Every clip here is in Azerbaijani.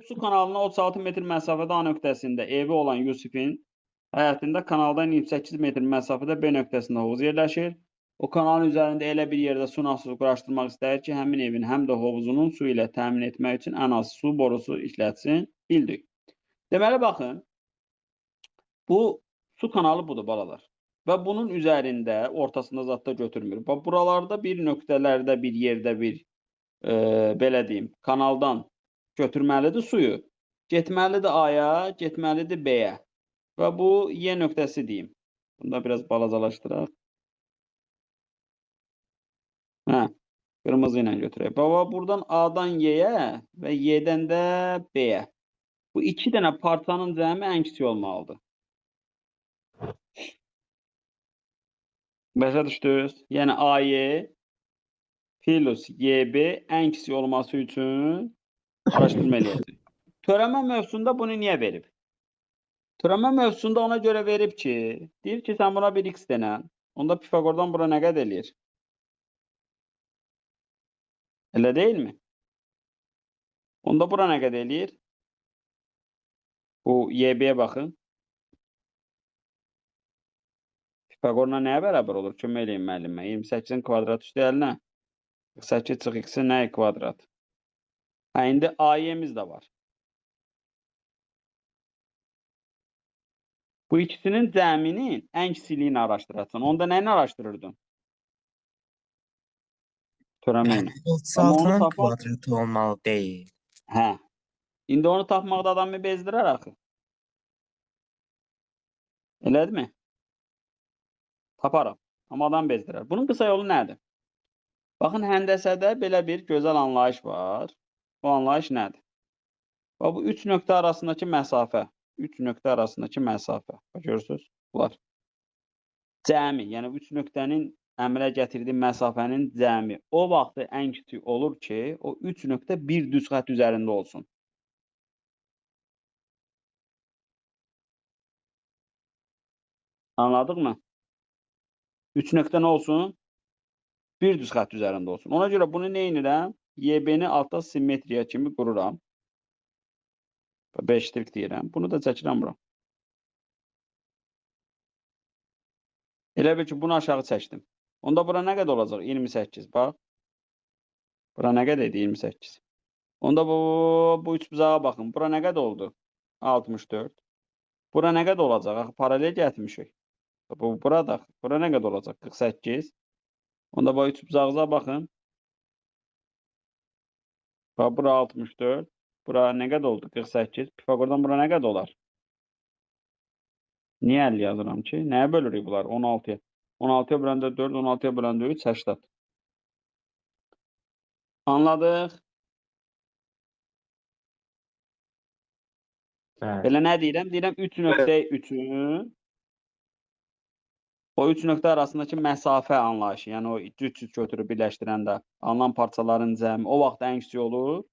Su kanalına 36 metr məsafədə A nöqtəsində evi olan Yusifin həyətində kanaldan 28 metr məsafədə B nöqtəsində hovuz yerləşir. O kanalın üzərində elə bir yerdə su nasosunu quraşdırmaq istəyir ki, həmin evin həm də hovuzunun su ilə təmin etmək üçün ən az su borusu işlətsin. Bildik. Deməli, baxın, bu su kanalı budur, balalar. Və bunun üzərində, ortasında zad da götürmür. Bax, buralarda bir nöqtələrdə, bir yerdə belə deyim, kanaldan götürməlidir suyu. Getməlidir A-ya, getməlidir B-yə. Və bu Y nöqtəsi deyim. Bunu da biraz balacalaşdıraq. Qırmızı ilə götürək. Baba, buradan A-dan Y-yə və Y-dən də B-yə. Bu iki dənə parçanın cəmi ən kiçik olmalıdır. Başa düşdünüz? Yəni A-Y plus Y-B ən kiçik olması üçün araşdırma eləyəcək. Törəmə mövzusunda bunu niyə verib? Törəmə mövzusunda ona görə verib ki, deyir ki, sən buna bir x denən, onda Pifagordan bura nə qəd eləyir? Elə deyilmi? Onda bura nə qəd eləyir? Bu Y-B-yə baxın. Pifagorla nəyə bərabər olur? Kömək eləyin müəllimə. 28-in kvadrat üstə əlinə. 48 çıx x-in nəyi kvadrat? Hə, indi A-y'miz də var. Bu ikisinin cəminin ən kiçiliyini araşdırasın. Onda nəyini araşdırırdın? Törəmə ilə. Amma onu 36'nın tapmaq... kvadratı olmalı değil. Hə. İndi onu tapmaqda adamı bezdirər axı. Elədirmi? Taparım. Amma adam bezdirər. Bunun qısa yolu nədir? Baxın, həndəsədə belə bir gözəl anlayış var. Bu anlayış nədir? Bax, bu 3 nöqtə arasındakı məsafə. 3 nöqtə arasındakı məsafə. Görürsünüz? Bunlar. Cəmi, yəni 3 nöqtənin əmələ gətirdiyi məsafənin cəmi o vaxtı ən kiçik olur ki, o 3 nöqtə bir düz xətt üzərində olsun. Anladıq mı? 3 nöqtə nə olsun? Bir düz xətt üzərində olsun. Ona görə bunu nə edirəm? YB-ni altta simmetriya kimi qururam. 5 trik deyirəm. Bunu da çəkirəm bura. Elə bil ki, bunu aşağı çəkdim. Onda bura nə qədər olacaq? 28. Bax. Bura nə qədər idi? 28. Onda bu üçbucağa baxın. Bura nə qədər oldu? 64. Bura nə qədər olacaq? Axı, paralel getmişik. Burada. Bura nə qədər olacaq? 48. Onda bu üçbucağıza baxın. Bax, bura 64. Bura nə qədər oldu? 48. Pifagordan bura nə qədər olar? Niyə 50 yazıram ki? Nəyə bölürük bunlar? 16-ya. 16-ya böləndə 4, 16-ya böləndə 3, 80. Anladıq? Belə nə deyirəm? Deyirəm 3.3-ün o 3 nöqtə arasındakı məsafə anlayışı, yəni o 300 götürüb birləşdirəndə alınan parçaların cəmi o vaxt ən kiçik olur.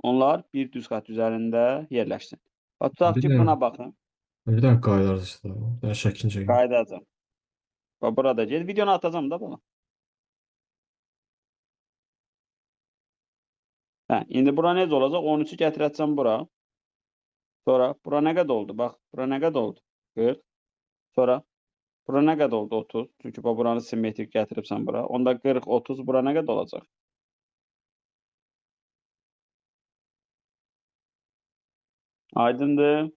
Onlar bir düz xətt üzərində yerləşsin. Tutaq ki, buna baxın. Bir dənə qayıdarız işte. Ben şəklini çəkim. Qaydacam. Bax, burada gel. Videonu atacağım da bunu. Hə, indi bura necə olacaq? 13-ü gətirəcəm bura. Sonra bura nə qədər oldu? Bax, bura nə qədər oldu? 40. Sonra bura nə qədər oldu? 30. Çünki buranı simmetrik gətiribsən bura. Onda 40, 30 bura nə qədər olacaq? Aydındır.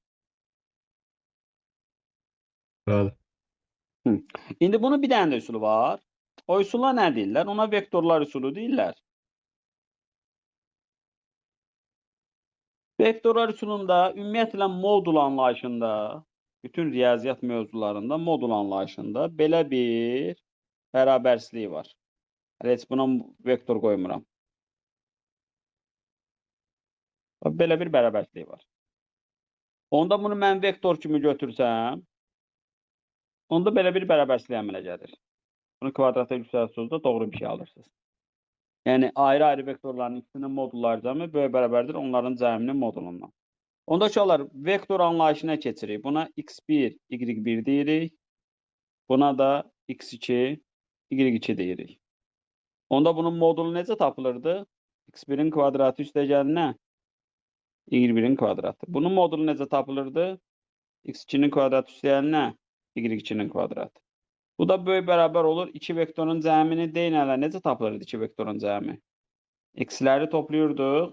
Bəli. İndi bunun bir dənə də üsulu var. O üsulla nə deyirlər? Ona vektorlar üsulu deyirlər. Vektorlar üsulunda ümumiyyətlə modul anlayışında, bütün riyaziyyat mövzularında modul anlayışında belə bir bərabərsizlik var. Heç buna vektor qoymuram. Belə bir bərabərsizlik var. Onda bunu mən vektor kimi götürsəm, onda belə bir bərabərsizlik əmələ gəlir. Bunu kvadrata yüksəltsəniz də doğru bir şey alırsınız. Yəni ayrı-ayrı vektorların ikisinin modulları cəmi böyük bərabərdir onların cəminin modulundan. Onda uşaqlar vektor anlayışına keçirik. Buna x1, y1 deyirik. Buna da x2, y2 deyirik. Onda bunun modulu necə tapılırdı? x1-in kvadratı üstəgəlinə y1'in kvadratı. Bunun modulu necə tapılırdı? x2'nin kvadratı üstəgəl nə? y2'nin kvadratı. Bu da böyük bərabər olur. 2 vektorun cəmini deyin hələ. Necə tapılırdı 2 vektorun cəmi? X-ləri toplayırdıq.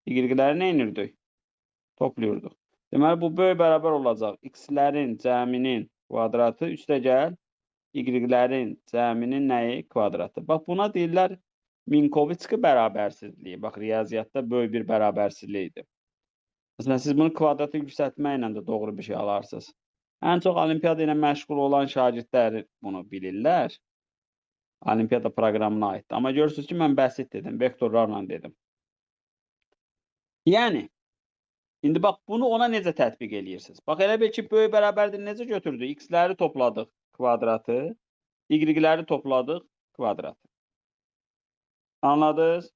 Y-ləri nə edirdik? Topluyorduk. Deməli, bu böyük bərabər olacaq. X-lərin cəminin kvadratı üstəgəl Y-lərin cəminin nəyi? Kvadratı. Bax, buna deyirlər Minkovitski bərabərsizliyi. Bax, riyaziyyatda böyük bir bərabərsizlikdir. Məsələn, siz bunu kvadratı yüksəltməklə də doğru bir şey alarsınız. Ən çox olimpiyada ilə məşğul olan şagirdlər bunu bilirlər. Olimpiyada proqramına aiddir. Amma görürsünüz ki, mən bəsit dedim, vektorlarla dedim. Yəni, indi bax, bunu ona necə tətbiq edirsiniz? Bax, elə bil ki, böyük bərabərdir, necə götürdük? X-ləri topladıq, kvadratı. Y-ləri topladıq, kvadratı. Anladınız?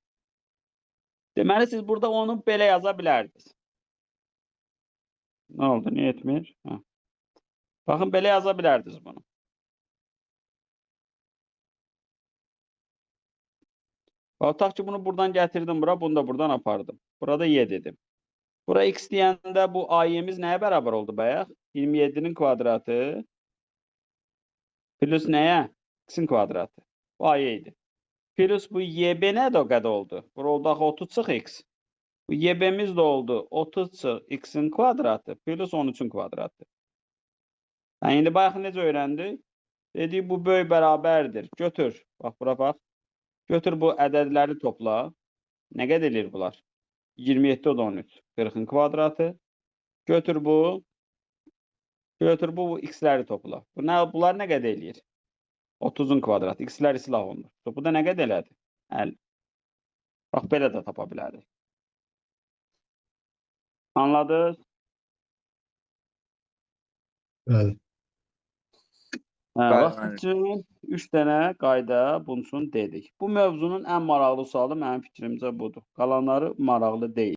Deməli, siz burada onu belə yaza bilərdiniz. Nə oldu? Niyə etmir? Hə. Baxın, belə yaza bilərdiniz bunu. Tutaq ki, bunu buradan gətirdim bura, bunu da buradan apardım. Burada y dedim. Bura x deyəndə bu AY-miz nəyə bərabər oldu bayaq? 27'nin kvadratı plus nəyə? X-in kvadratı. Bu AY idi. Plus bu YB nə də o qədər oldu? Bura oldu axı 30 çıx x. Bu YB'miz də oldu 30 çıx x-in kvadratı plus 13'ün kvadratı. Yəni, indi bayaq necə öyrəndik? Dedik, bu böyük bərabərdir. Götür. Bax, bura bax. Götür bu ədədləri topla. Nə qədər edir bunlar? 27 o da 13. 40'ın kvadratı. Götür bu. Götür bu x-ləri topla. Bunlar nə qədər eləyir? 30'un kvadratı. X-lər silah olunur. Bu da nə qədər elədi? 50. Bax, belə də tapa bilərik. Anladınız? Bəli. Vaxt üçün 3 dənə qayda bunun üçün dedik. Bu mövzunun ən maraqlı sualı mənim fikrimcə budur. Qalanları maraqlı deyil.